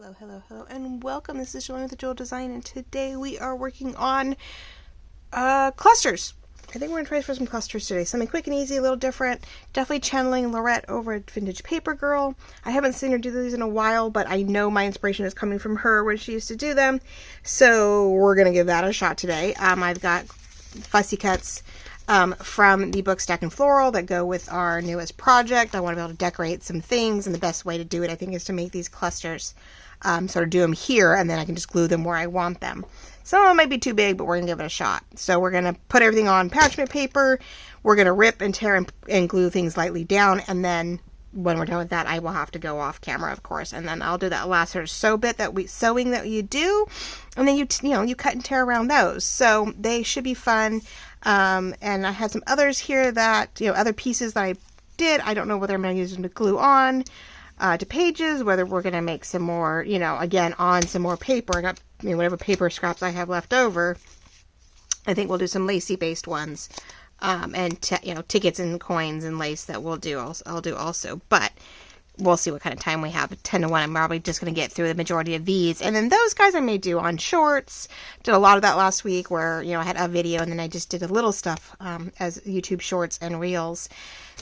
Hello, and welcome. This is Julie with the Jewel Design, and today we are working on clusters. I think we're going to try for some clusters today. Something quick and easy, a little different. Definitely channeling Lorette over at Vintage Paper Girl. I haven't seen her do these in a while, but I know my inspiration is coming from her when she used to do them. So we're going to give that a shot today. I've got fussy cuts from the book Stack and Floral that go with our newest project. I want to be able to decorate some things, and the best way to do it, I think, is to make these clusters. Sort of do them here, and then I can just glue them where I want them. Some of them might be too big, but we're going to give it a shot. So we're going to put everything on parchment paper. We're going to rip and tear and glue things lightly down, and then when we're done with that, I will have to go off camera, of course, and then I'll do that last sort of sewing that you do, and then you cut and tear around those. So they should be fun. And I had some others here that, other pieces that I did. I don't know whether I'm going to use them to glue on to pages, whether we're going to make some more, again, on some more paper. I got, whatever paper scraps I have left over. I think we'll do some lacy based ones, and tickets and coins and lace that I'll do also, but we'll see what kind of time we have. 10 to 1, I'm probably just going to get through the majority of these. And then those guys I may do on shorts. Did a lot of that last week where, I had a video and then I just did a little stuff as YouTube shorts and reels.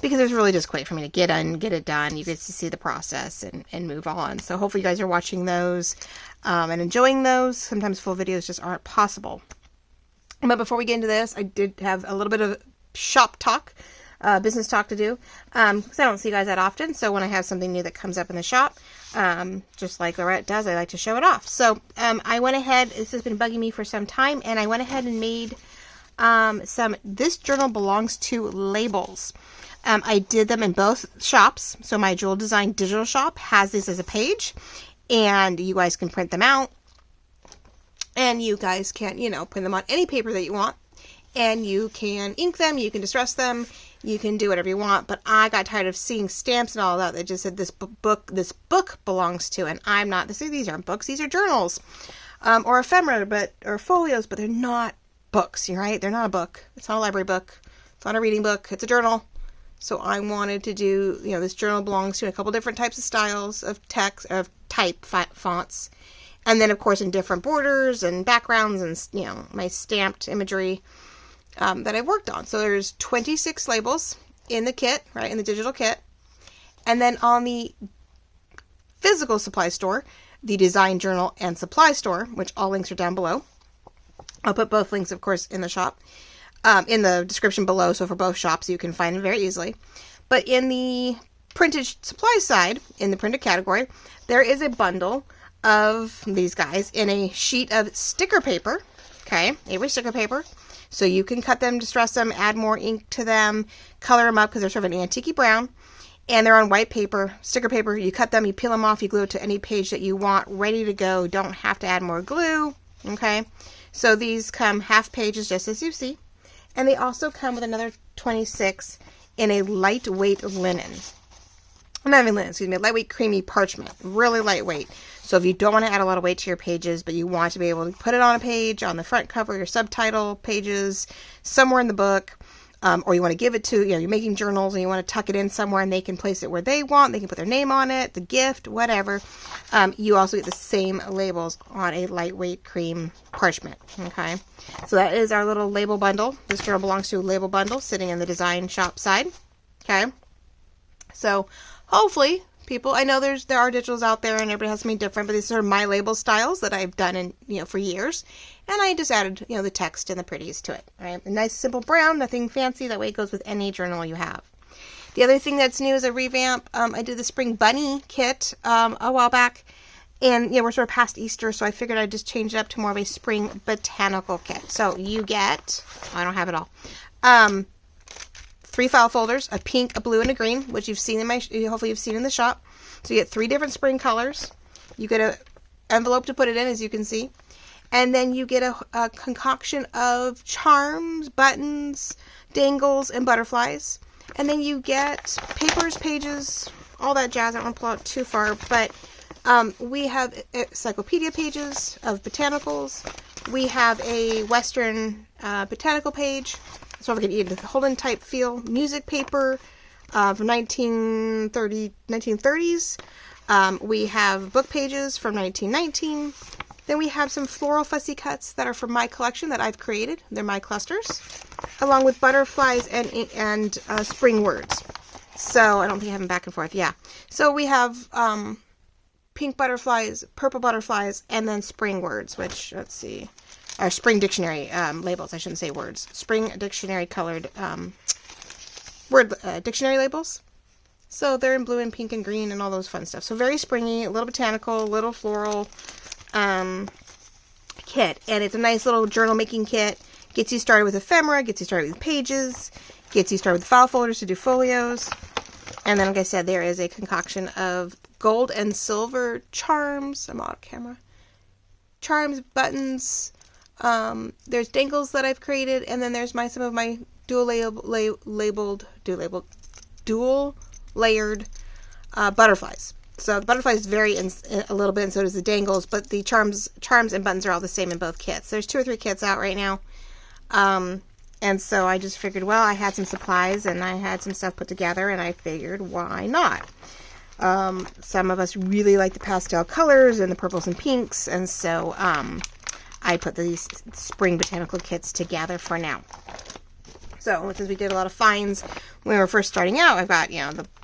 Because it was really just quick for me to get it done. You get to see the process and move on. So hopefully you guys are watching those and enjoying those. Sometimes full videos just aren't possible. But before we get into this, I did have a little bit of shop talk. Business talk to do, because I don't see you guys that often. So when I have something new that comes up in the shop, just like Lorette does, I like to show it off. So I went ahead, this has been bugging me for some time, and I went ahead and made this journal belongs to labels. I did them in both shops. So my Jewel Design digital shop has this as a page, and you guys can print them out, and you guys can, print them on any paper that you want. And you can ink them, you can distress them, you can do whatever you want. But I got tired of seeing stamps and all that that just said this book belongs to, and I'm not. These aren't books, these are journals, or ephemera, or folios, but they're not books. You're right, they're not a book. It's not a library book. It's not a reading book. It's a journal. So I wanted to do, this journal belongs to a couple different types of styles of text, of type fonts, and then of course in different borders and backgrounds and my stamped imagery. That I've worked on. So there's 26 labels in the kit, right, in the digital kit. And then on the physical supply store, the design journal and supply store, which all links are down below. I'll put both links, of course, in the shop, in the description below, so for both shops you can find them very easily. But in the printed supply side, in the printed category, there is a bundle of these guys in a sheet of sticker paper, okay, A-way sticker paper. So you can cut them, distress them, add more ink to them, color them up because they're sort of an antique brown. And they're on white paper, sticker paper. You cut them, you peel them off, you glue it to any page that you want, ready to go. Don't have to add more glue, okay? So these come half pages just as you see. And they also come with another 26 in a lightweight linen. Not even linen, excuse me, lightweight creamy parchment. Really lightweight. So if you don't want to add a lot of weight to your pages, but you want to be able to put it on a page, on the front cover, your subtitle pages, somewhere in the book, or you want to give it to, you're making journals and you want to tuck it in somewhere and they can place it where they want, they can put their name on it, the gift, whatever. You also get the same labels on a lightweight cream parchment, okay? So that is our little label bundle. This journal belongs to a label bundle sitting in the design shop side, okay? So hopefully, people, I know there are digitals out there and everybody has something different, but these are my label styles that I've done in, for years. And I just added, the text and the pretties to it, right? A nice simple brown, nothing fancy. That way it goes with any journal you have. The other thing that's new is a revamp. I did the Spring Bunny kit a while back. And, we're sort of past Easter, so I figured I'd just change it up to more of a Spring Botanical kit. So you get, I don't have it all, 3 file folders, a pink, a blue, and a green, which you've seen hopefully you've seen in the shop. So you get 3 different spring colors. You get an envelope to put it in, as you can see. And then you get a concoction of charms, buttons, dangles, and butterflies. And then you get papers, pages, all that jazz. I don't want to pull out too far, but we have encyclopedia pages of botanicals. We have a Western botanical page. So we're going to get a Holden type feel, music paper from 1930s. We have book pages from 1919. Then we have some floral fussy cuts that are from my collection that I've created. They're my clusters, along with butterflies and spring words. So I don't think I have them back and forth. Yeah. So we have pink butterflies, purple butterflies, and then spring words, which, let's see, are spring dictionary labels. I shouldn't say words. Spring dictionary colored dictionary labels. So they're in blue and pink and green and all those fun stuff. So very springy, a little botanical, a little floral kit. And it's a nice little journal making kit. Gets you started with ephemera, gets you started with pages, gets you started with file folders to do folios. And then, like I said, there is a concoction of gold and silver charms. I'm out of camera. Charms, buttons. There's dangles that I've created. And then there's some of my dual layered butterflies. So the butterflies vary a little bit, and so does the dangles, but the charms and buttons are all the same in both kits. There's 2 or 3 kits out right now. And so I just figured, well, I had some supplies and I had some stuff put together, and I figured, why not? Some of us really like the pastel colors and the purples and pinks, and so I put these spring botanical kits together for now. So since we did a lot of finds when we were first starting out, I've got,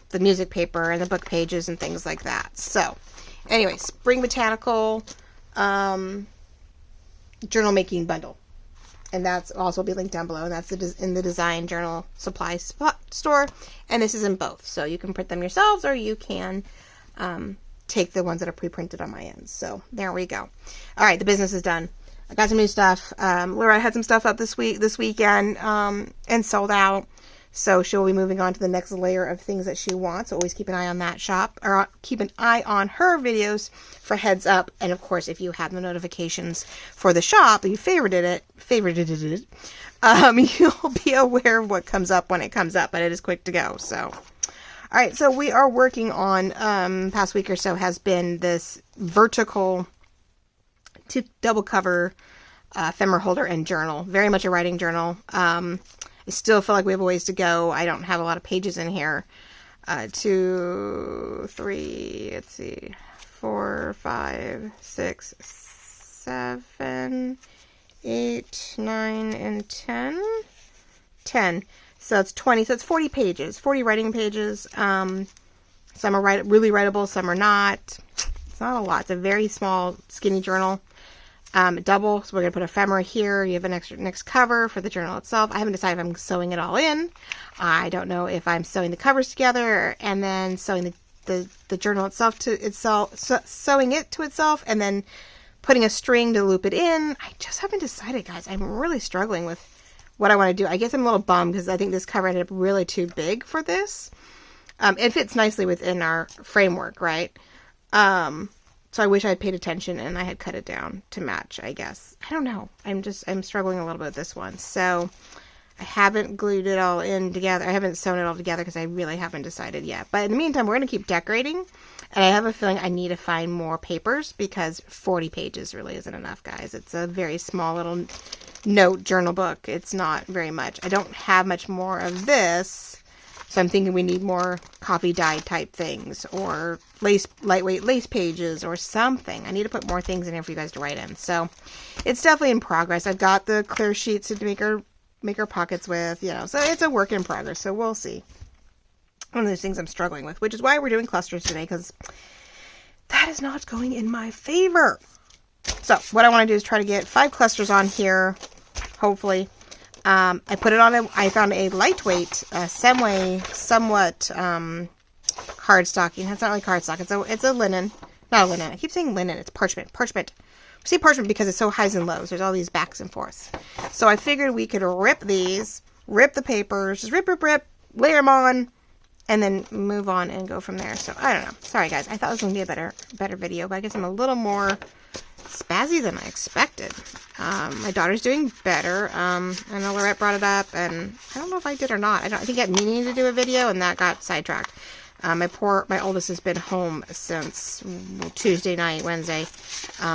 the music paper and the book pages and things like that. So anyway, spring botanical journal making bundle. And that's also be linked down below. And that's in the Design Journal Supply store. And this is in both. So you can print them yourselves, or you can take the ones that are pre-printed on my end. So there we go. All right, the business is done. I got some new stuff. Laura had some stuff up this weekend, and sold out. So she'll be moving on to the next layer of things that she wants. So always keep an eye on that shop, or keep an eye on her videos for heads up. And of course, if you have the notifications for the shop, if you favorited it, you'll be aware of what comes up when it comes up, but it is quick to go. So, all right. So we are working on, past week or so has been this vertical double cover ephemera holder and journal. Very much a writing journal. I still feel like we have a ways to go. I don't have a lot of pages in here. 2, 3, let's see, 4, 5, 6, 7, 8, 9, and 10. 10. So it's 20. So it's 40 pages, 40 writing pages. Some are really writable, some are not. It's not a lot. It's a very small, skinny journal. Double, so we're going to put ephemera here. You have an extra next cover for the journal itself. I haven't decided if I'm sewing it all in. I don't know if I'm sewing the covers together and then sewing the journal itself to itself, sewing it to itself, and then putting a string to loop it in. I just haven't decided, guys. I'm really struggling with what I want to do. I guess I'm a little bummed because I think this cover ended up really too big for this. It fits nicely within our framework, right? So I wish I had paid attention and I had cut it down to match, I guess. I don't know. I'm struggling a little bit with this one. So I haven't glued it all in together. I haven't sewn it all together because I really haven't decided yet. But in the meantime, we're going to keep decorating. And I have a feeling I need to find more papers because 40 pages really isn't enough, guys. It's a very small little note journal book. It's not very much. I don't have much more of this. So I'm thinking we need more coffee dye type things, or lightweight lace pages or something. I need to put more things in here for you guys to write in. So it's definitely in progress. I've got the clear sheets to make our pockets with, so it's a work in progress. So we'll see. One of those things I'm struggling with, which is why we're doing clusters today, because that is not going in my favor. So what I want to do is try to get 5 clusters on here, hopefully. I put it on I found a lightweight, somewhat cardstocking. It's not really cardstock. It's a linen. Not a linen. I keep saying linen. It's parchment. Parchment. We say parchment because it's so highs and lows. There's all these backs and forths. So I figured we could rip these, rip the papers, just rip, layer them on, and then move on and go from there. So I don't know. Sorry, guys. I thought it was going to be a better video, but I guess I'm a little more spazzy than I expected. My daughter's doing better. I know Lorette brought it up, and I don't know if I did or not. I think I had meaning to do a video, and that got sidetracked. My oldest has been home since Tuesday night, Wednesday,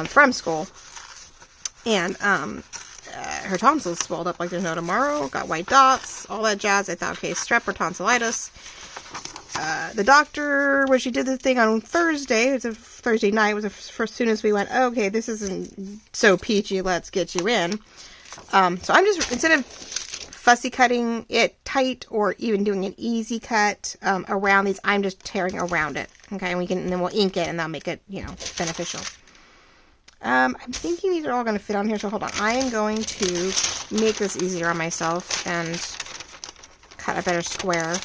from school, and her tonsils swelled up like there's no tomorrow. Got white dots, all that jazz. I thought, okay, strep or tonsillitis. the doctor, when she did the thing on Thursday, it was a Thursday night, was as soon as we went, okay, this isn't so peachy, let's get you in. So I'm just, instead of fussy cutting it tight or even doing an easy cut around these, I'm just tearing around it. Okay, and then we'll ink it and that'll make it, beneficial. I'm thinking these are all going to fit on here, so hold on. I am going to make this easier on myself and cut a better square.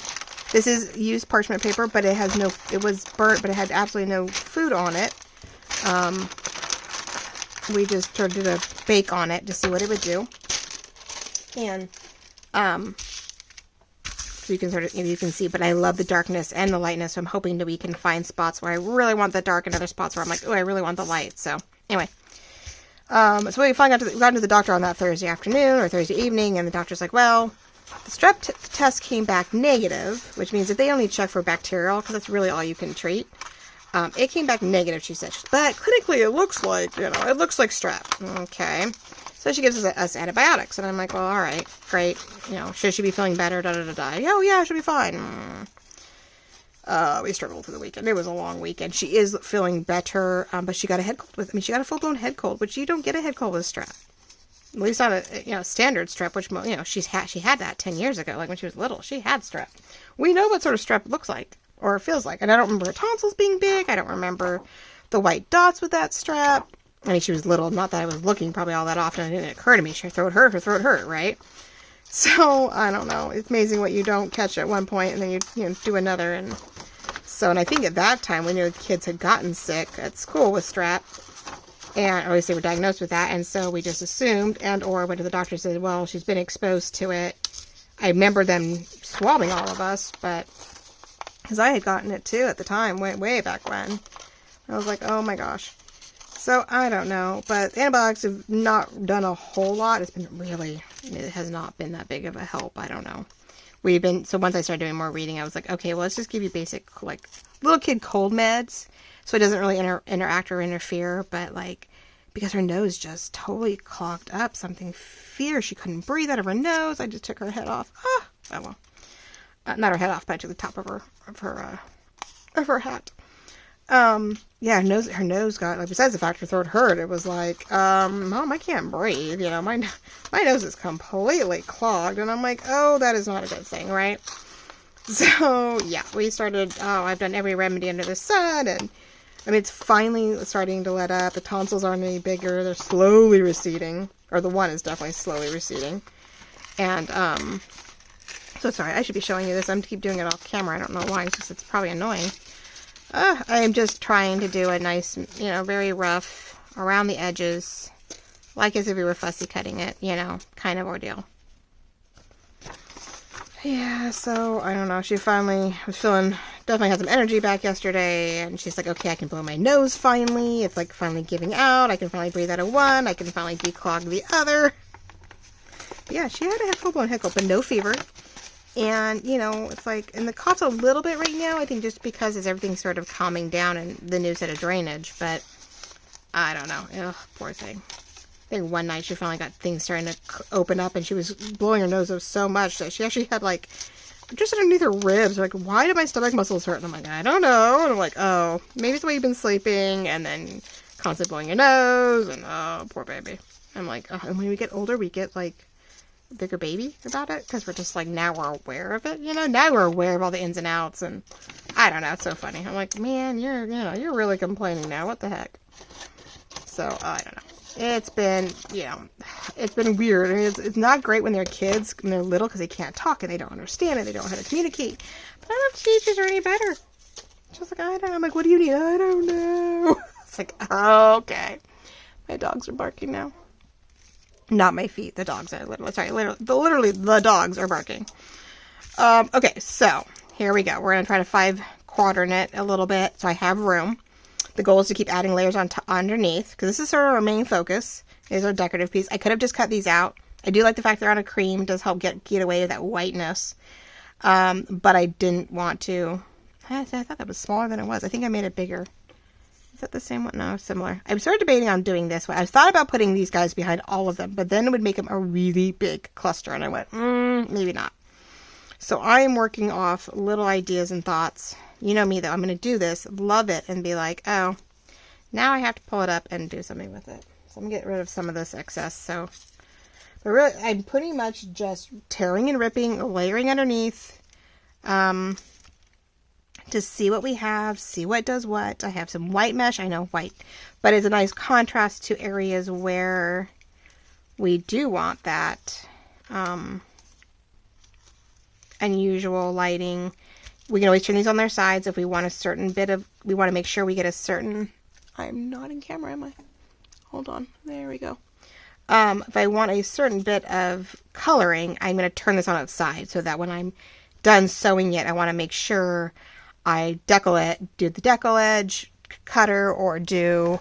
This is used parchment paper, but it was burnt, but it had absolutely no food on it. We just did a bake on it to see what it would do. And, so you can you can see, but I love the darkness and the lightness, so I'm hoping that we can find spots where I really want the dark and other spots where I'm like, oh, I really want the light. So, anyway. So we finally got to the doctor on that Thursday afternoon or Thursday evening, and the doctor's like, well, the strep test came back negative, which means that they only check for bacterial, because that's really all you can treat. It came back negative, she said. But clinically, it looks like, it looks like strep. Okay. So she gives us antibiotics. And I'm like, well, all right, great. Should she be feeling better? Oh, yeah, she'll be fine. We struggled through the weekend. It was a long weekend. She is feeling better, but she got a head cold she got a full-blown head cold, which you don't get a head cold with strep. At least not a, standard strep, which, she had that 10 years ago, like when she was little. She had strep. We know what sort of strep looks like, or feels like. And I don't remember her tonsils being big. I don't remember the white dots with that strep. I mean, she was little. Not that I was looking probably all that often. It didn't occur to me. Her throat hurt, right? So, I don't know. It's amazing what you don't catch at one point, and then you do another. And I think at that time, we knew kids had gotten sick at school with strep. And at least they were diagnosed with that. And so we just assumed, or went to the doctor and said, well, she's been exposed to it. I remember them swabbing all of us, but because I had gotten it too at the time, way back when. I was like, oh my gosh. So I don't know, but the antibiotics have not done a whole lot. It has not been that big of a help. I don't know. So once I started doing more reading, I was like, okay, well, let's just give you basic, like, little kid cold meds. So it doesn't really interact or interfere, but because her nose just totally clogged up, something fierce. She couldn't breathe out of her nose. I just took her head off. Oh well. Not her head off, but I took the top of her hat. Yeah, her nose got, besides the fact her throat hurt, it was like, Mom, I can't breathe, my nose is completely clogged, and I'm like, oh, that is not a good thing, right? So, yeah, we started, I've done every remedy under the sun, and, it's finally starting to let up. The tonsils aren't any bigger. They're slowly receding, or the one is definitely slowly receding, and, so sorry, I should be showing you this. I'm keep doing it off camera. I don't know why, it's probably annoying. I'm just trying to do a nice, very rough around the edges, like as if we were fussy cutting it, kind of ordeal. Yeah, so, I don't know, she finally was definitely had some energy back yesterday, and she's like, okay, I can blow my nose finally, it's finally giving out, I can finally breathe out of one, I can finally declog the other. But yeah, she had a full-blown hiccup, but no fever. And, it's and the cough's a little bit right now, I think just because everything's sort of calming down and the new set of drainage, but I don't know. Ugh, poor thing. I think one night she finally got things starting to open up and she was blowing her nose up so much that she actually had, just underneath her ribs, why did my stomach muscles hurt? And I'm like, I don't know. And I'm like, oh, maybe it's the way you've been sleeping and then constantly blowing your nose and, oh, poor baby. I'm like, oh, and when we get older, we get, bigger baby about it because we're just now we're aware of it, now we're aware of all the ins and outs, and I don't know, it's so funny. I'm like, man, you're really complaining now, what the heck? So I don't know, it's been it's been weird. It's not great when they're kids, when they're little, because they can't talk and they don't understand and they don't know how to communicate, but I don't know if teachers are any better. Just I don't know. I'm like, what do you need? I don't know. It's okay, my dogs are barking now. Not my feet. The dogs are literally the dogs are barking. Okay, so here we go. We're going to try to 5-quadrant it a little bit so I have room. The goal is to keep adding layers on underneath because this is sort of our main focus. These are a decorative piece. I could have just cut these out. I do like the fact they're on a cream. It does help get away with that whiteness. But I didn't want to. I thought that was smaller than it was. I think I made it bigger. Is that the same one? No, similar. I started debating on doing this way. I thought about putting these guys behind all of them, but then it would make them a really big cluster, and I went, maybe not. So I am working off little ideas and thoughts. You know me though, I'm going to do this, love it, and be like, oh, now I have to pull it up and do something with it. So I'm going to get rid of some of this excess. So, but really, I'm pretty much just tearing and ripping, layering underneath, to see what we have, see what does what. I have some white mesh, I know white, but it's a nice contrast to areas where we do want that unusual lighting. We can always turn these on their sides if we want a certain bit of, we want to make sure we get a certain, I'm not in camera, am I? Hold on, there we go. If I want a certain bit of coloring, I'm going to turn this on its side so that when I'm done sewing it, I want to make sure I do the decal edge cutter, or do,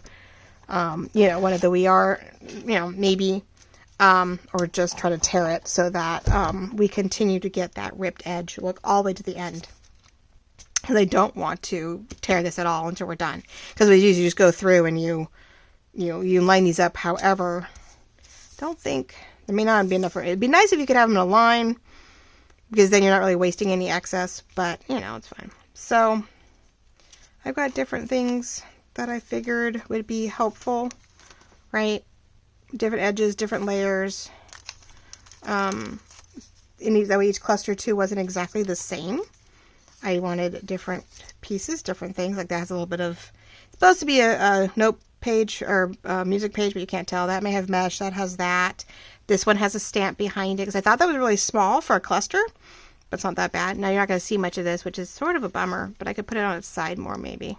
you know, one of the maybe, or just try to tear it so that we continue to get that ripped edge look all the way to the end. Because I don't want to tear this at all until we're done. Because we usually just go through and you line these up however. Don't think, there may not be enough for it. It'd be nice if you could have them in a line, because then you're not really wasting any excess, but you know, it's fine. So I've got different things that I figured would be helpful, right? Different edges, different layers. And that way each cluster too wasn't exactly the same. I wanted different pieces, different things. Like that has a little bit of, it's supposed to be a note page or a music page, but you can't tell. That may have mesh, that has that. This one has a stamp behind it, because I thought that was really small for a cluster, but it's not that bad. Now you're not going to see much of this, which is sort of a bummer, but I could put it on its side more maybe.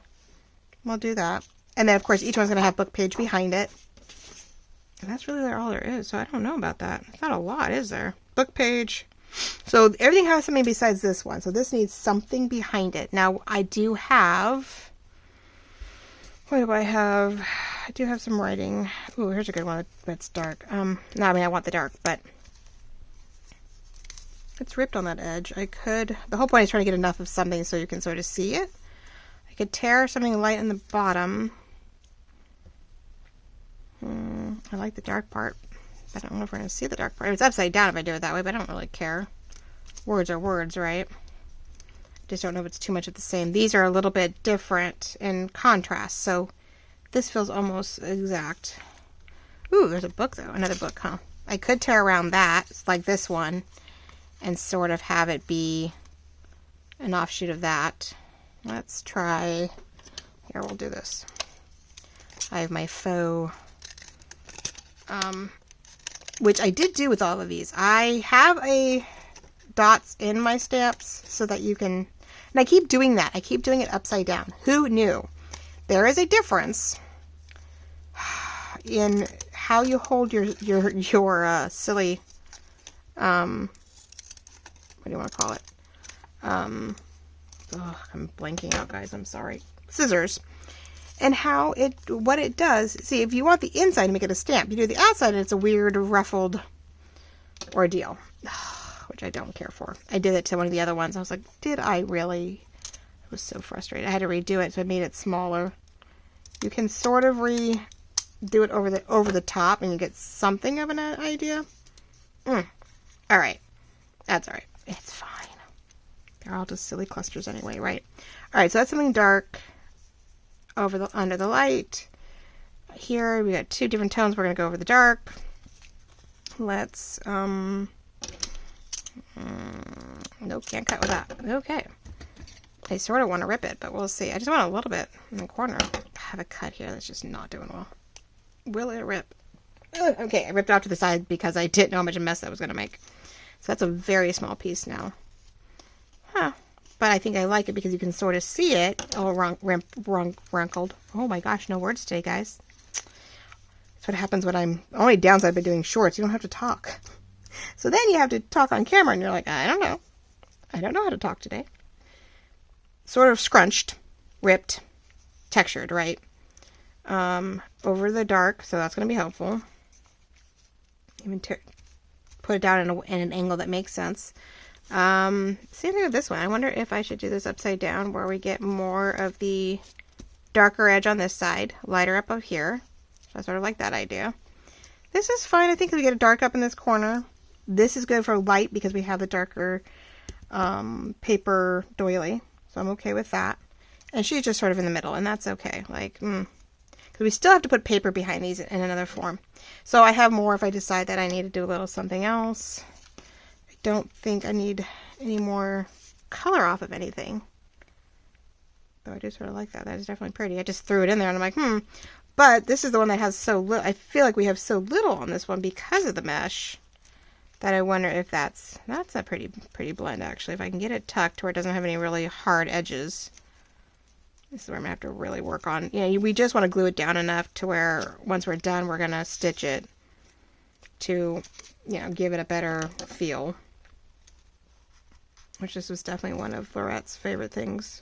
We'll do that. And then of course each one's going to have book page behind it. And that's really all there is, so I don't know about that. It's not a lot, is there? Book page. So everything has something besides this one. So this needs something behind it. Now I do have, what do I have? I do have some writing. Ooh, here's a good one that's dark. No, I mean I want the dark, but it's ripped on that edge. I could, the whole point is trying to get enough of something so you can sort of see it. I could tear something light in the bottom. I like the dark part. I don't know if we're going to see the dark part. It's upside down if I do it that way, but I don't really care. Words are words, right? Just don't know if it's too much of the same. These are a little bit different in contrast, so this feels almost exact. Ooh, there's a book though. Another book, huh? I could tear around that, like this one, and sort of have it be an offshoot of that. Let's try, here, we'll do this. I have my faux, which I did do with all of these. I have a dots in my stamps so that you can, and I keep doing that. I keep doing it upside down. Who knew? There is a difference in how you hold your silly, what do you want to call it? I'm blanking out, guys. I'm sorry. Scissors. And how what it does. See, if you want the inside to make it a stamp, you do the outside and it's a weird ruffled ordeal, which I don't care for. I did it to one of the other ones. I was like, did I really? I was so frustrated. I had to redo it, so I made it smaller. You can sort of redo it over the top, and you get something of an idea. All right, that's all right. It's fine. They're all just silly clusters anyway, right? All right, so that's something dark under the light. Here we got two different tones. We're gonna go over the dark. Let's nope, can't cut with that. Okay. I sort of want to rip it, but we'll see. I just want a little bit in the corner. I have a cut here that's just not doing well. Will it rip? Okay, I ripped it off to the side because I didn't know how much a mess that was going to make. So that's a very small piece now. Huh. But I think I like it because you can sort of see it all wrinkled. Oh my gosh, no words today, guys. That's what happens when I'm... Only downside by doing shorts, you don't have to talk. So then you have to talk on camera and you're like, I don't know. I don't know how to talk today. Sort of scrunched, ripped, textured, right? Over the dark, so that's going to be helpful. Even put it down in an angle that makes sense. Same thing with this one. I wonder if I should do this upside down where we get more of the darker edge on this side, lighter up here. So I sort of like that idea. This is fine. I think we get a dark up in this corner. This is good for light because we have the darker paper doily, so I'm okay with that. And she's just sort of in the middle, and that's okay. Like, because we still have to put paper behind these in another form. So I have more if I decide that I need to do a little something else. I don't think I need any more color off of anything. Though I do sort of like that. That is definitely pretty. I just threw it in there, and I'm like, But this is the one that has so little. I feel like we have so little on this one because of the mesh that I wonder if that's a pretty blend, actually. If I can get it tucked where it doesn't have any really hard edges. This is where I'm going to have to really work on. We just want to glue it down enough to where once we're done, we're going to stitch it to, give it a better feel. Which this was definitely one of Lorette's favorite things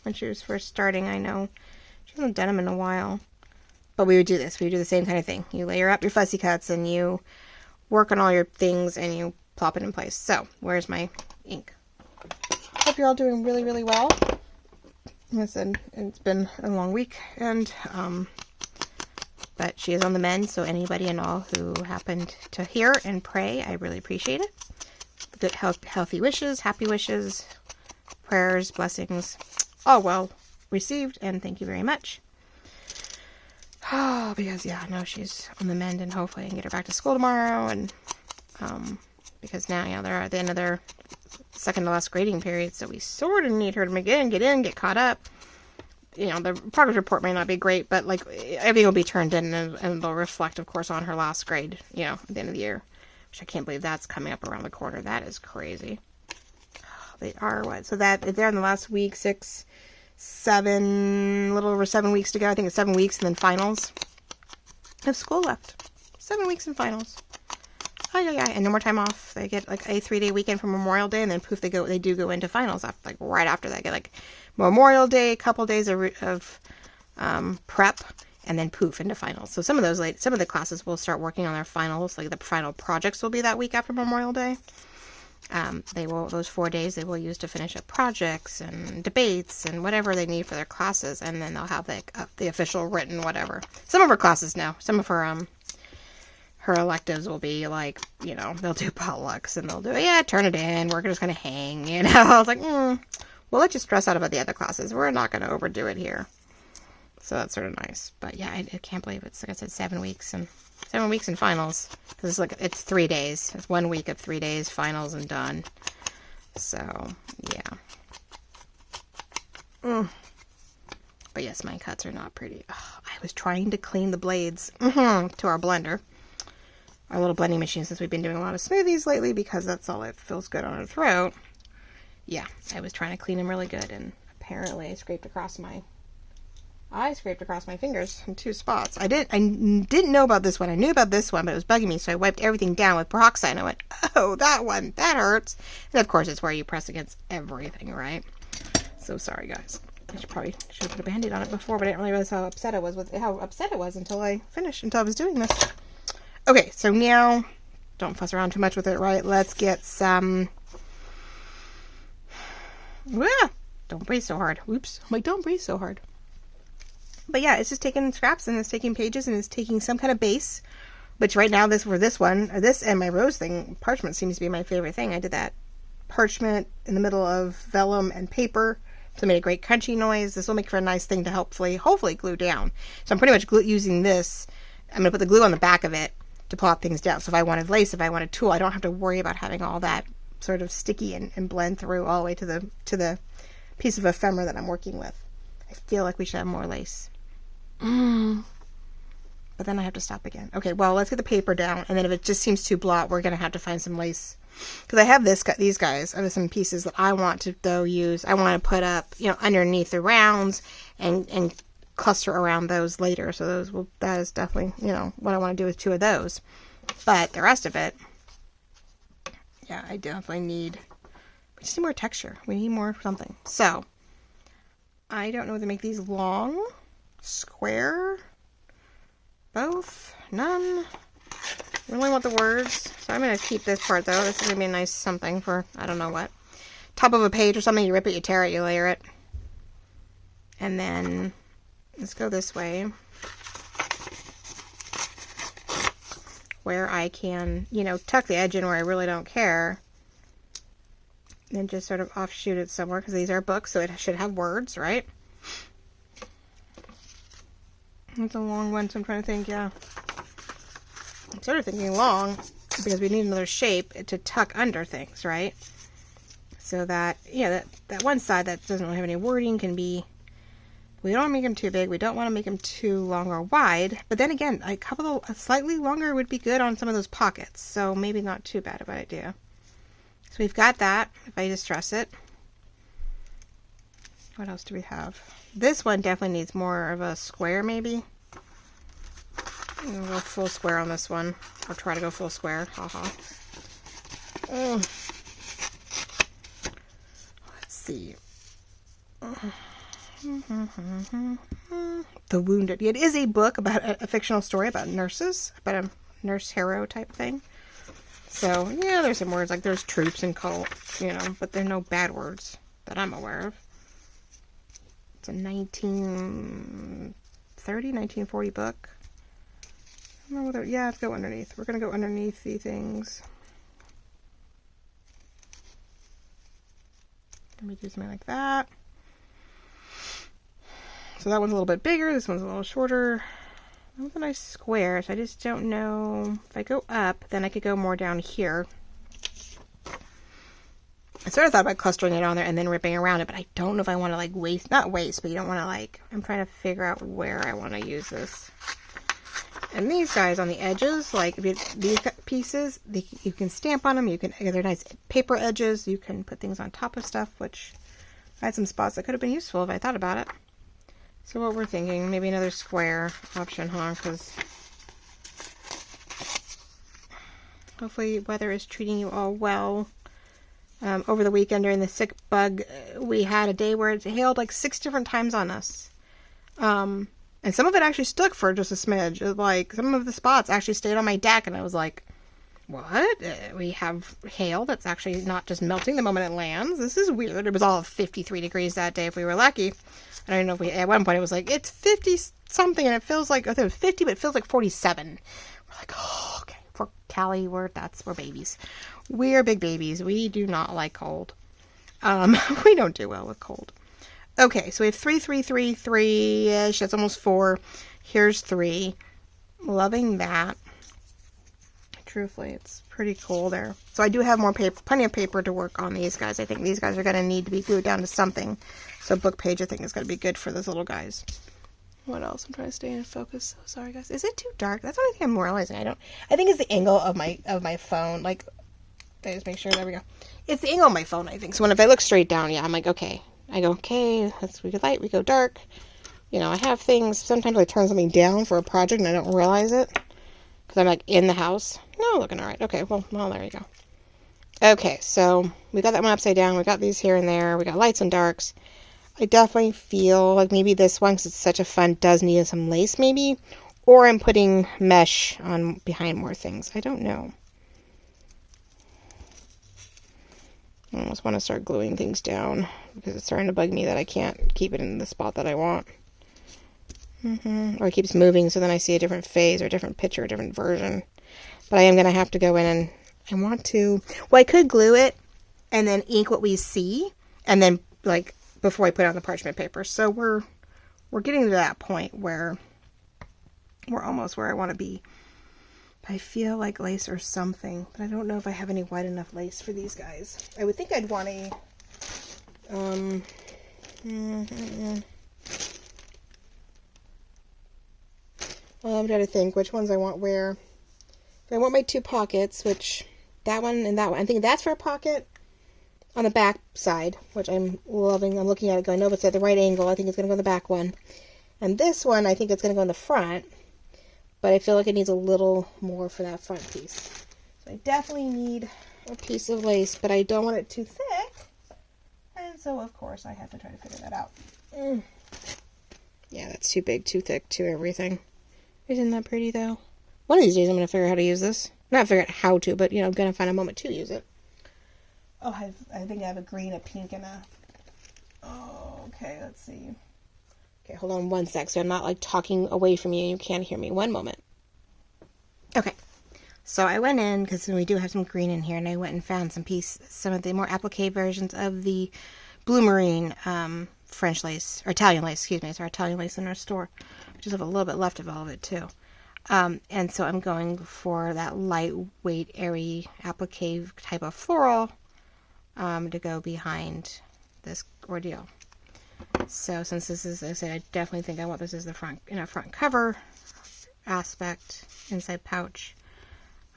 when she was first starting, I know. She hasn't done them in a while. But we would do this. We would do the same kind of thing. You layer up your fussy cuts and you work on all your things and you plop it in place. So, where's my ink? Hope you're all doing really, really well. Like I said, it's been a long week, and but she is on the mend, so anybody and all who happened to hear and pray, I really appreciate it. Good, healthy wishes, happy wishes, prayers, blessings, all well received, and thank you very much. Oh, because, no, she's on the mend, and hopefully I can get her back to school tomorrow, and, because now, they're at the end of their second to last grading period, so we sort of need her to get caught up. The progress report may not be great, but, everything will be turned in, and it'll reflect, of course, on her last grade, at the end of the year, which I can't believe that's coming up around the corner. That is crazy. They are, what? So that, if they're in the last week, 6, 7, a little over 7 weeks to go. I think it's 7 weeks and then finals. I have school left. 7 weeks and finals. And no more time off. They get a 3-day weekend for Memorial Day, and then poof, they do go into finals after, right after that. Get Memorial Day, a couple days of prep, and then poof into finals. So some of the classes will start working on their finals. The final projects will be that week after Memorial Day. Those 4 days they will use to finish up projects and debates and whatever they need for their classes, and then they'll have the official written whatever. Some of her classes now, some of her electives will be they'll do potlucks and they'll do turn it in, we're just gonna hang, I was like, we'll let you stress out about the other classes. We're not gonna overdo it here. So that's sort of nice. But I can't believe it's, like I said, 7 weeks and finals. Because it's 3 days. It's 1 week of 3 days, finals, and done. So, yeah. But yes, my cuts are not pretty. Oh, I was trying to clean the blades to our blender. Our little blending machine, since we've been doing a lot of smoothies lately, because that's all that feels good on our throat. Yeah, I was trying to clean them really good, and apparently I scraped across my fingers in 2 spots. I didn't know about this one. I knew about this one, but it was bugging me, so I wiped everything down with peroxide, and I went, oh, that one, that hurts. And of course, it's where you press against everything, right? So sorry, guys. I should have put a Band-Aid on it before, but I didn't really realize how upset it was until I was doing this. Okay, so now, don't fuss around too much with it, right? Let's get some... Don't breathe so hard. Oops. Don't breathe so hard. But yeah, it's just taking scraps, and it's taking pages, and it's taking some kind of base, which right now, this and my rose thing, parchment seems to be my favorite thing. I did that parchment in the middle of vellum and paper, so it made a great crunchy noise. This will make for a nice thing to hopefully glue down. So I'm pretty much using this. I'm going to put the glue on the back of it to plop things down. So if I wanted lace, if I wanted tulle, I don't have to worry about having all that sort of sticky and blend through all the way to the piece of ephemera that I'm working with. I feel like we should have more lace. But then I have to stop again. Okay, well, let's get the paper down, and then if it just seems too blot, we're going to have to find some lace. Because I have these guys. I have some pieces that I want to use. I want to put up, underneath the rounds and cluster around those later. So that is definitely, what I want to do with 2 of those. But the rest of it, yeah, I definitely we just need more texture. We need more something. So, I don't know whether to make these long, square, both, none. I really want the words. So I'm going to keep this part, though. This is going to be a nice something for, I don't know what. Top of a page or something. You rip it, you tear it, you layer it. And then, let's go this way. Where I can, tuck the edge in where I really don't care. and just sort of offshoot it somewhere, because these are books, so it should have words, right? It's a long one, so I'm trying to think, yeah. I'm sort of thinking long, because we need another shape to tuck under things, right? So that, yeah, that one side that doesn't really have any wording can be, we don't want to make them too big, we don't want to make them too long or wide, but then again, a slightly longer would be good on some of those pockets, so maybe not too bad of an idea. So we've got that, if I distress it. What else do we have? This one definitely needs more of a square, maybe. We'll go full square on this one. I'll try to go full square. Haha. Let's see. The Wounded. It is a book about a fictional story about nurses, about a nurse hero type thing. So, yeah, there's some words, like there's troops and cult, you know, but there are no bad words that I'm aware of. It's a 1930, 1940 book. I don't know whether, yeah, let's go underneath. We're going to go underneath the things. Let me do something like that. So that one's a little bit bigger. This one's a little shorter. That was a nice square, so I just don't know. If I go up, then I could go more down here. I sort of thought about clustering it on there and then ripping around it, but I don't know if I want to, like, waste, not waste, but you don't want to, like, I'm trying to figure out where I want to use this. And these guys on the edges, like, these pieces, you can stamp on them, they're nice paper edges, you can put things on top of stuff, which I had some spots that could have been useful if I thought about it. So what we're thinking, maybe another square option, huh? Because hopefully weather is treating you all well. Over the weekend during the sick bug, we had a day where it hailed like 6 different times on us. And some of it actually stuck for just a smidge. Like, some of the spots actually stayed on my deck, and I was like, what? We have hail that's actually not just melting the moment it lands. This is weird. It was all 53 degrees that day if we were lucky. I don't know if at one point it was like, it's 50 something, and it feels like, I think it was 50, but it feels like 47. We're like, oh, okay. For Callie, we're babies. We are big babies. We do not like cold. We don't do well with cold. Okay, so we have 3, 3, 3, 3-ish. That's almost 4. Here's 3. Loving that. Truthfully, it's pretty cool there. So I do have more paper, plenty of paper to work on these guys. I think these guys are going to need to be glued down to something. So book page, I think, is going to be good for those little guys. What else? I'm trying to stay in focus. Oh, sorry, guys. Is it too dark? That's the only thing I'm realizing. I think it's the angle of my phone. Like, I just make sure. There we go. It's the angle of my phone, I think. So if I look straight down, yeah, I'm like, okay. I go, okay, we go light, we go dark. You know, I have things. Sometimes I turn something down for a project and I don't realize it. Because I'm like in the house. No, looking all right. Okay, well, there you go. Okay, so we got that one upside down. We got these here and there. We got lights and darks. I definitely feel like maybe this one, because it's such a fun, does need some lace maybe. Or I'm putting mesh on behind more things. I don't know. I almost want to start gluing things down because it's starting to bug me that I can't keep it in the spot that I want. Or it keeps moving, so then I see a different phase or a different picture, a different version. But I am going to have to go in and I want to... Well, I could glue it and then ink what we see, and then, like, before I put it on the parchment paper. So we're getting to that point where we're almost where I want to be. But I feel like lace or something, but I don't know if I have any white enough lace for these guys. I would think I'd want a... Well, I'm trying to think which ones I want where. I want my 2 pockets, which that one and that one. I think that's for a pocket on the back side, which I'm loving. I'm looking at it going, no, but it's at the right angle. I think it's going to go in the back one. And this one, I think it's going to go in the front, but I feel like it needs a little more for that front piece. So I definitely need a piece of lace, but I don't want it too thick. And so, of course, I have to try to figure that out. Yeah, that's too big, too thick, too everything. Isn't that pretty, though? One of these days I'm going to figure out how to use this. Not figure out how to, but, you know, I'm going to find a moment to use it. Oh, I think I have a green, a pink, and a... Oh, okay, let's see. Okay, hold on one sec, so I'm not, like, talking away from you and you can't hear me. One moment. Okay. So I went in, because we do have some green in here, and I went and found some of the more applique versions of the blue marine French lace, or Italian lace, excuse me. It's our Italian lace in our store. I just have a little bit left of all of it too. And so I'm going for that lightweight, airy applique type of floral to go behind this ordeal. So since this is, as I said, I definitely think I want this as the front, in a front cover aspect, inside pouch.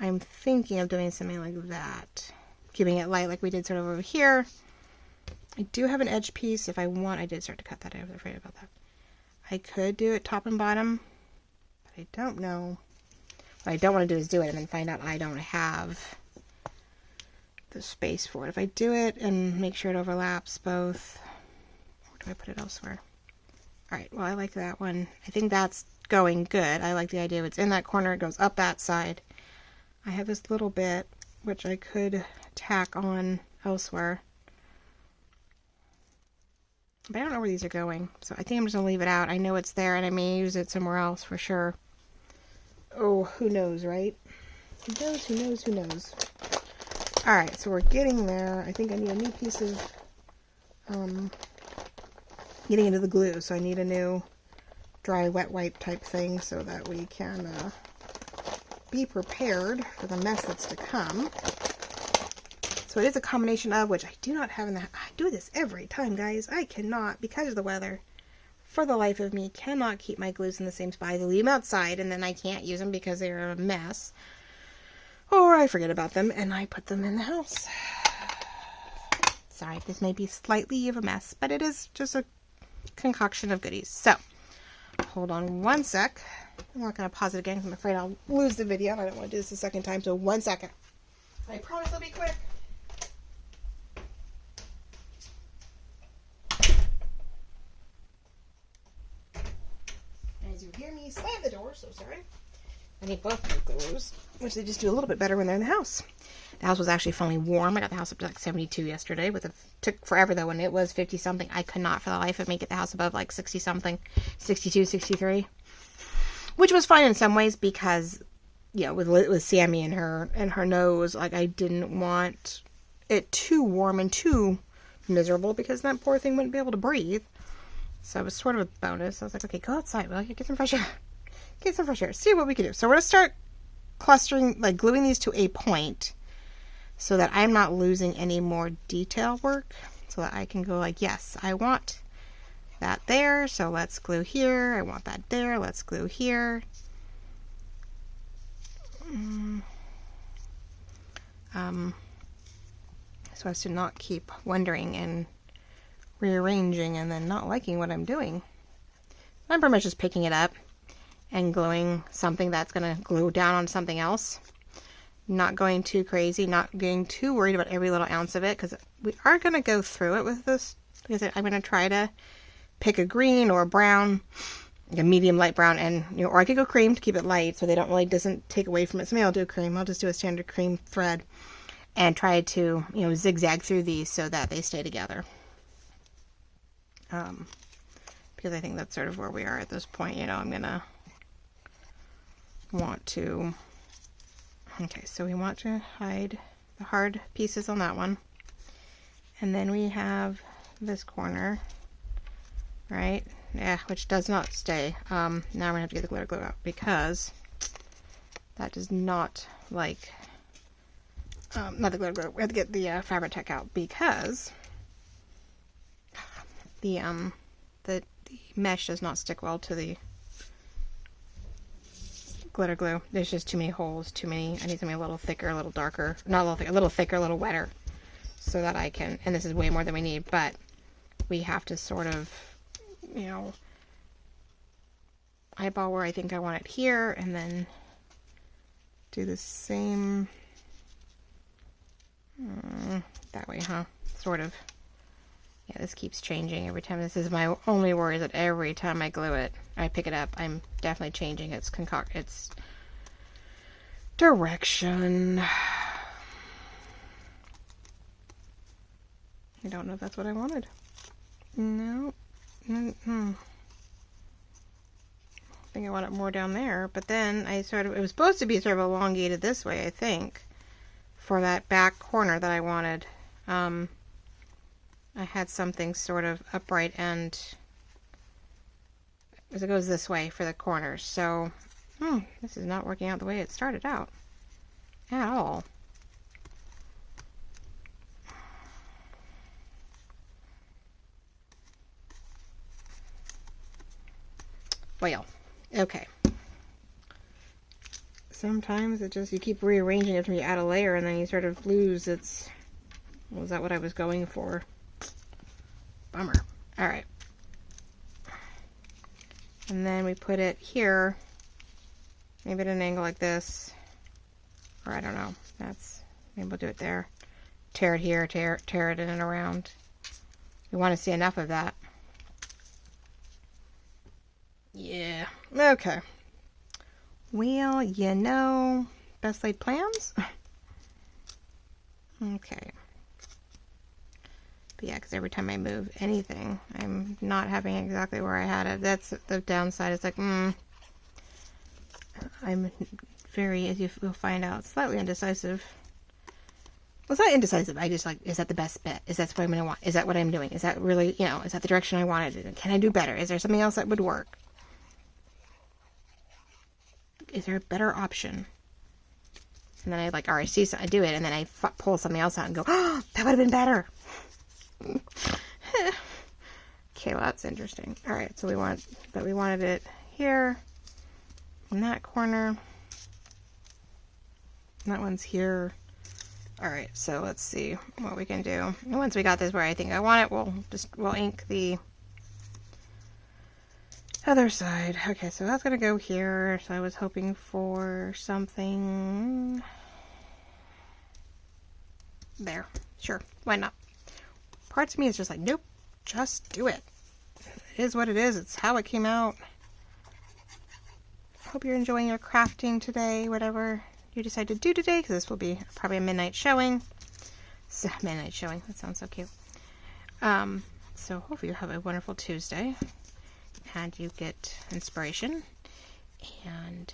I'm thinking of doing something like that, keeping it light like we did sort of over here. I do have an edge piece if I want. I did start to cut that. I was afraid about that. I could do it top and bottom, but I don't know. What I don't want to do is do it and then find out I don't have the space for it. If I do it and make sure it overlaps both, or do I put it elsewhere? Alright, well I like that one. I think that's going good. I like the idea of it's in that corner, it goes up that side. I have this little bit which I could tack on elsewhere. But I don't know where these are going, so I think I'm just going to leave it out. I know it's there and I may use it somewhere else for sure. Oh, who knows, right? Who knows, who knows, who knows. Alright, so we're getting there. I think I need a new piece of getting into the glue, so I need a new dry wet wipe type thing so that we can be prepared for the mess that's to come. So it is a combination of, which I do not have in that. I do this every time, guys. I cannot, because of the weather, for the life of me, cannot keep my glues in the same spot. I leave them outside and then I can't use them because they're a mess. Or I forget about them and I put them in the house. Sorry, this may be slightly of a mess, but it is just a concoction of goodies. So, hold on one sec. I'm not going to pause it again because I'm afraid I'll lose the video. I don't want to do this a second time, so 1 second. I promise it'll be quick. As you hear me slam the door, so sorry. I need both my glues, which they just do a little bit better when they're in the house. The house was actually finally warm. I got the house up to like 72 yesterday. Took forever though, when it was 50 something. I could not for the life of me get the house above like 60 something, 62, 63. Which was fine in some ways because, you know, with Sammy and her nose, like I didn't want it too warm and too miserable because that poor thing wouldn't be able to breathe. So it was sort of a bonus. I was like, okay, go outside. Well, get some fresh air. Get some fresh air. See what we can do. So we're going to start clustering, like gluing these to a point so that I'm not losing any more detail work. So that I can go like, yes, I want that there. So let's glue here. I want that there. Let's glue here. So as to not keep wondering and rearranging and then not liking what I'm doing. I'm pretty much just picking it up and gluing something that's going to glue down on something else. Not going too crazy, not getting too worried about every little ounce of it, because we are going to go through it with this. Like I said, I'm going to try to pick a green or a brown, like a medium light brown, and or I could go cream to keep it light so they don't really doesn't take away from it. So maybe I'll do cream. I'll just do a standard cream thread and try to zigzag through these so that they stay together. Because I think that's sort of where we are at this point. I'm gonna want to. Okay, so we want to hide the hard pieces on that one, and then we have this corner, right? Yeah, which does not stay. Now we're gonna have to get the glitter glue out because that does not like. Not the glitter glue. We have to get the Fabri-Tac out because the mesh does not stick well to the glitter glue. There's just too many holes, I need something a little thicker, a little darker, not a little thicker, a little thicker, a little wetter, so that I can, and this is way more than we need, but we have to sort of, eyeball where I think I want it here, and then do the same, that way, huh? Sort of. Yeah, this keeps changing every time. This is my only worry, that every time I glue it, I pick it up, I'm definitely changing its direction. I don't know if that's what I wanted. No. think I want it more down there, but then it was supposed to be sort of elongated this way, I think, for that back corner that I wanted. I had something sort of upright and as it goes this way for the corners. So, this is not working out the way it started out at all. Well, okay. Sometimes it just, you keep rearranging it after you add a layer and then you sort of lose its, was that what I was going for? Bummer. Alright. And then we put it here, maybe at an angle like this, or I don't know, maybe we'll do it there. Tear it here, tear it in and around. We want to see enough of that. Yeah, okay. Well, you know, best laid plans? Okay. But yeah, because every time I move anything, I'm not having exactly where I had it. That's the downside. It's like, I'm very, as you'll find out, slightly indecisive. Well, it's not indecisive. I just like, is that the best bet? Is that what I'm going to want? Is that what I'm doing? Is that really, is that the direction I wanted? Can I do better? Is there something else that would work? Is there a better option? And then I like, alright, see, so I do it, and then I pull something else out and go, oh, that would have been better. Okay, well, that's interesting. Alright, so we wanted it here, in that corner. And that one's here. Alright, so let's see what we can do. And once we got this where I think I want it, we'll ink the other side. Okay, so that's gonna go here. So I was hoping for something there. Sure, why not? Parts of me is just like, nope, just do it. It is what it is. It's how it came out. Hope you're enjoying your crafting today, whatever you decide to do today, because this will be probably a midnight showing. So, midnight showing, that sounds so cute. So hopefully you have a wonderful Tuesday. And you get inspiration and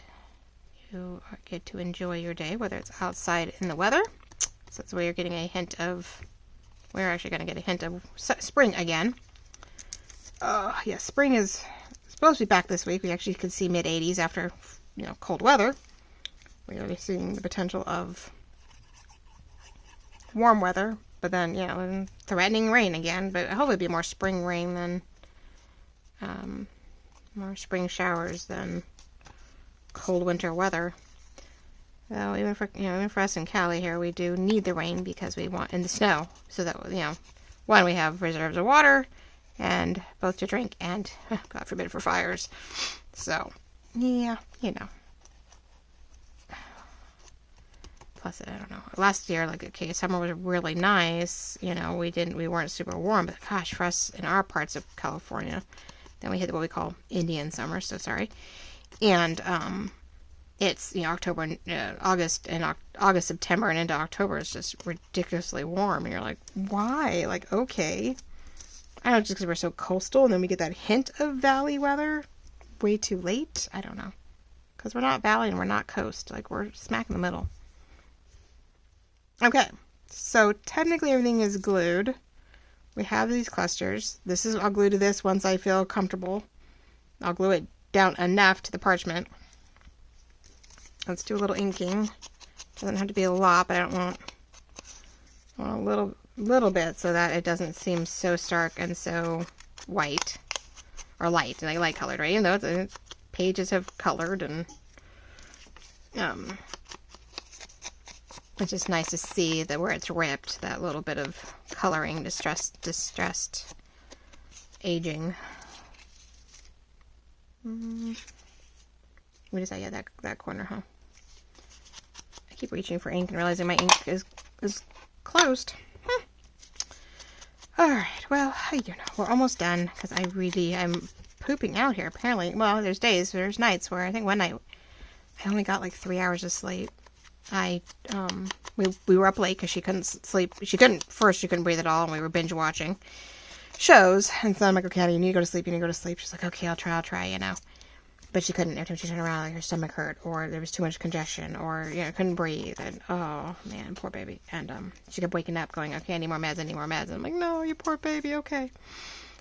you get to enjoy your day, whether it's outside in the weather. So that's where you're getting a hint of, we're actually going to get a hint of spring again. Yeah, spring is supposed to be back this week. We actually could see mid-80s after, cold weather. We're already seeing the potential of warm weather, but then, threatening rain again, but hopefully it'll be more spring rain than more spring showers than cold winter weather. Though even for us in Cali here, we do need the rain because we want in the snow, so that one, we have reserves of water, and both to drink and God forbid for fires. So yeah, Plus, I don't know. Last year, summer was really nice. We weren't super warm, but gosh, for us in our parts of California. Then we hit what we call Indian summer, so sorry. And it's October, August, September, and into October is just ridiculously warm. And you're like, why? Like, okay. I don't know, just because we're so coastal, and then we get that hint of valley weather way too late. I don't know. Because we're not valley and we're not coast. Like, we're smack in the middle. Okay, so technically everything is glued. We have these clusters. I'll glue to this once I feel comfortable. I'll glue it down enough to the parchment. Let's do a little inking. Doesn't have to be a lot, but I don't want a little bit so that it doesn't seem so stark and so white. Or light, like light colored, right? Even though the pages have colored, and it's just nice to see that where it's ripped, that little bit of coloring, distressed aging. What is that? Yeah, that corner, huh? I keep reaching for ink and realizing my ink is closed. Alright, well, we're almost done, because I'm pooping out here, apparently. Well, there's nights where I think one night I only got like 3 hours of sleep. We were up late because she couldn't sleep. She couldn't breathe at all, and we were binge watching shows. And so I'm like, okay, you need to go to sleep. She's like, okay, I'll try, but she couldn't. Every time she turned around, like her stomach hurt, or there was too much congestion, or couldn't breathe, and oh man, poor baby. And she kept waking up, going, "Okay, I need more meds, I need more meds." And I'm like, "No, you poor baby, okay."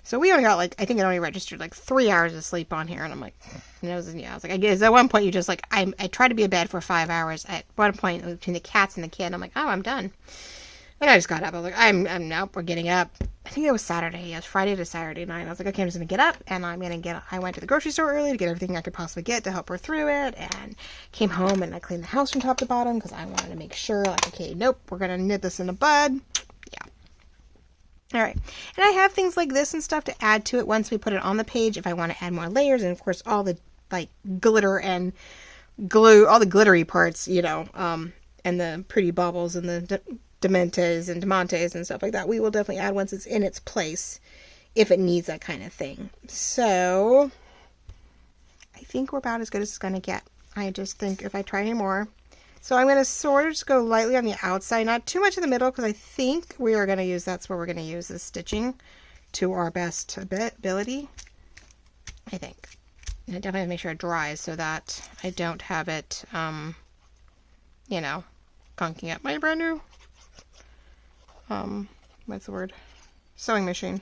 So we only got I think it only registered 3 hours of sleep on here, and I'm like, I was like, I guess at one point you just I tried to be in bed for 5 hours. At one point between the cats and the kid, I'm like, oh, I'm done. And I just got up. I was like, I'm nope, we're getting up. I think it was Saturday. It was Friday to Saturday night. I was like, okay, I'm just going to get up, and I went to the grocery store early to get everything I could possibly get to help her through it, and came home, and I cleaned the house from top to bottom, because I wanted to make sure, okay, nope, we're going to nip this in the bud. Yeah. All right. And I have things like this and stuff to add to it once we put it on the page, if I want to add more layers, and of course, all the, glitter and glue, all the glittery parts, and the pretty baubles and the Dementes and Demontes and stuff like that. We will definitely add once it's in its place, if it needs that kind of thing. So, I think we're about as good as it's going to get. I just think if I try any more. So I'm going to sort of just go lightly on the outside, not too much in the middle, because I think we are going to use, that's where we're going to use the stitching to our best ability. I think. And I definitely have to make sure it dries so that I don't have it, gunking up my brand new what's the word? Sewing machine.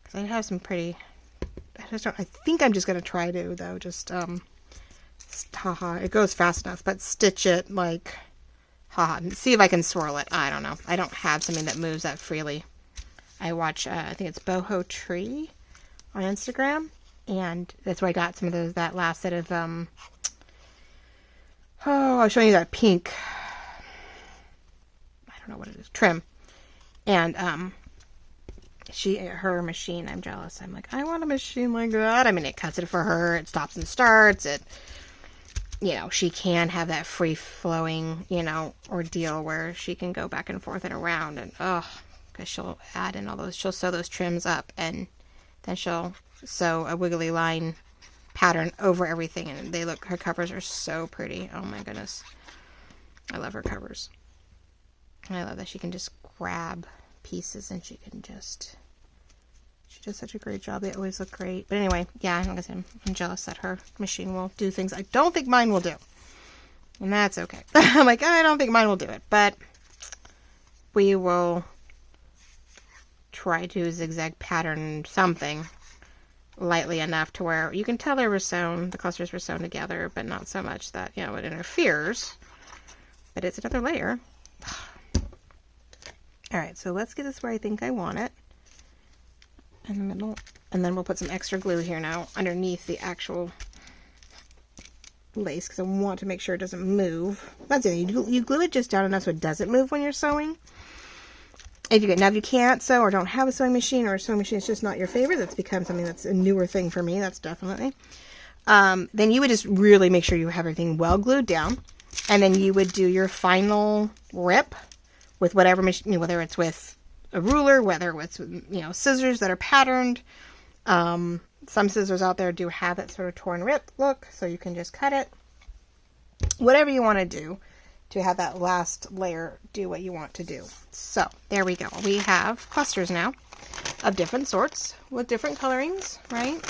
Because I have some pretty, I think I'm just going to try to, though, just, it goes fast enough, but stitch it, see if I can swirl it. I don't know. I don't have something that moves that freely. I watch, I think it's Boho Tree on Instagram, and that's where I got some of that last set of, I'll show you that pink, I don't know what it is, trim. And her machine, I'm jealous. I'm like, I want a machine like that. I mean, it cuts it for her. It stops and starts. It, she can have that free flowing, ordeal where she can go back and forth and around. And because she'll add in she'll sew those trims up, and then she'll sew a wiggly line pattern over everything. And her covers are so pretty. Oh my goodness. I love her covers. I love that she can just grab pieces and she does such a great job. They always look great. But anyway, yeah, like I said, I'm jealous that her machine will do things I don't think mine will do. And that's okay. I'm like, I don't think mine will do it. But we will try to zigzag pattern something lightly enough to where you can tell the clusters were sewn together, but not so much that, it interferes. But it's another layer. Alright, so let's get this where I think I want it. In the middle. And then we'll put some extra glue here now underneath the actual lace, because I want to make sure it doesn't move. That's it. You glue it just down enough so it doesn't move when you're sewing. If you can't sew or don't have a sewing machine, or a sewing machine is just not your favorite, that's become something that's a newer thing for me, that's definitely. Then you would just really make sure you have everything well glued down. And then you would do your final rip with whatever machine, whether it's with a ruler, whether it's with, scissors that are patterned. Some scissors out there do have that sort of torn rip look, so you can just cut it. Whatever you want to do to have that last layer do what you want to do. So, there we go. We have clusters now of different sorts with different colorings, right?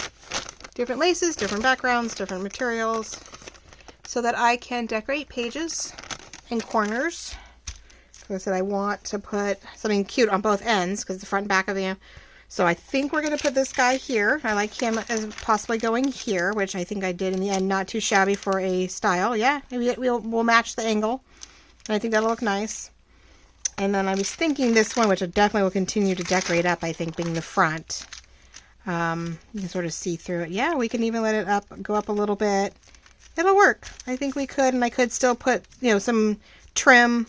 Different laces, different backgrounds, different materials, so that I can decorate pages and corners. Like I said, I want to put something cute on both ends, because the front and back of the... So I think we're going to put this guy here. I like him as possibly going here, which I think I did in the end. Not too shabby for a style. Yeah, maybe we'll match the angle. And I think that'll look nice. And then I was thinking this one, which I definitely will continue to decorate up, I think, being the front. You can sort of see through it. Yeah, we can even let it go up a little bit. It'll work. I think we could, and I could still put, some trim,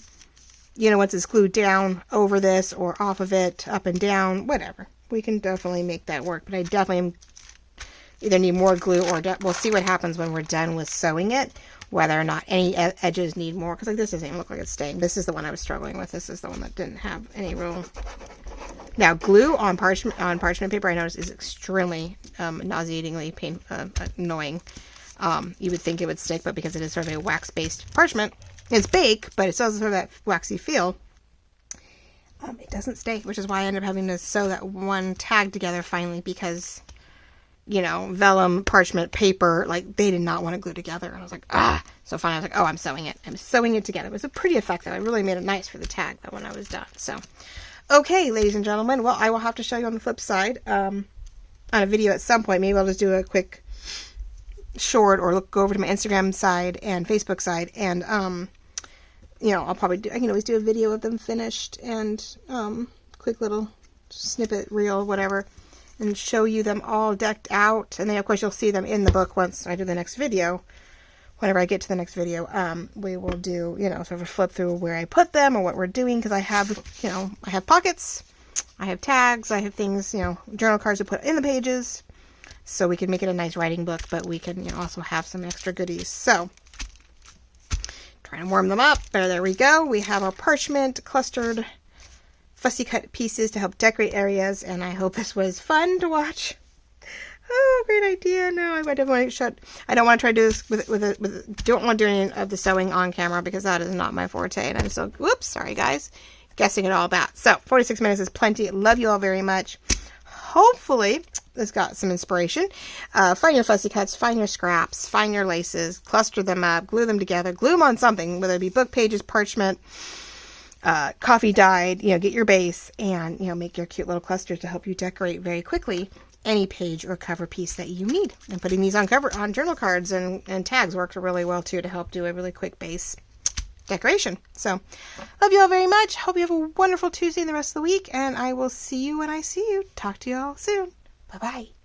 once it's glued down over this or off of it, up and down, whatever. We can definitely make that work, but I definitely either need more glue or we'll see what happens when we're done with sewing it, whether or not any edges need more, because this doesn't even look like it's staying. This is the one I was struggling with. This is the one that didn't have any room. Now, glue on parchment paper, I noticed, is extremely nauseatingly annoying. You would think it would stick, but because it is sort of a wax-based parchment, it's baked, but it still has sort of that waxy feel. It doesn't stay, which is why I ended up having to sew that one tag together finally, because you know, vellum, parchment, paper, like they did not want to glue together. And I was like, so finally I was like, oh, I'm sewing it. I'm sewing it together. It was a pretty effect though. I really made it nice for the tag though when I was done. So, okay, ladies and gentlemen, well, I will have to show you on the flip side, on a video at some point. Maybe I'll just do a quick short or go over to my Instagram side and Facebook side and, you know, I can always do a video of them finished and, quick little snippet reel, whatever, and show you them all decked out. And then of course you'll see them in the book once I do the next video. Whenever I get to the next video, we will do, you know, sort of a flip through where I put them or what we're doing, because I have, you know, I have pockets, I have tags, I have things, you know, journal cards to put in the pages, so we can make it a nice writing book, but we can, you know, also have some extra goodies. So, trying to warm them up. There we go. We have our parchment clustered fussy cut pieces to help decorate areas, and I hope this was fun to watch. Oh, great idea. No, I definitely want to shut. I don't want to try to do this don't want to do any of the sewing on camera, because that is not my forte, and I'm still, whoops, sorry guys, guessing it all about. So 46 minutes is plenty. Love you all very much. Hopefully this got some inspiration. Find your fussy cuts, find your scraps, find your laces, cluster them up, glue them together, glue them on something, whether it be book pages, parchment, coffee dyed, you know, get your base and, you know, make your cute little clusters to help you decorate very quickly any page or cover piece that you need. And putting these on journal cards and tags works really well too, to help do a really quick base decoration. So love you all very much. Hope you have a wonderful Tuesday and the rest of the week, and I will see you when I see you. Talk to you all soon. Bye bye.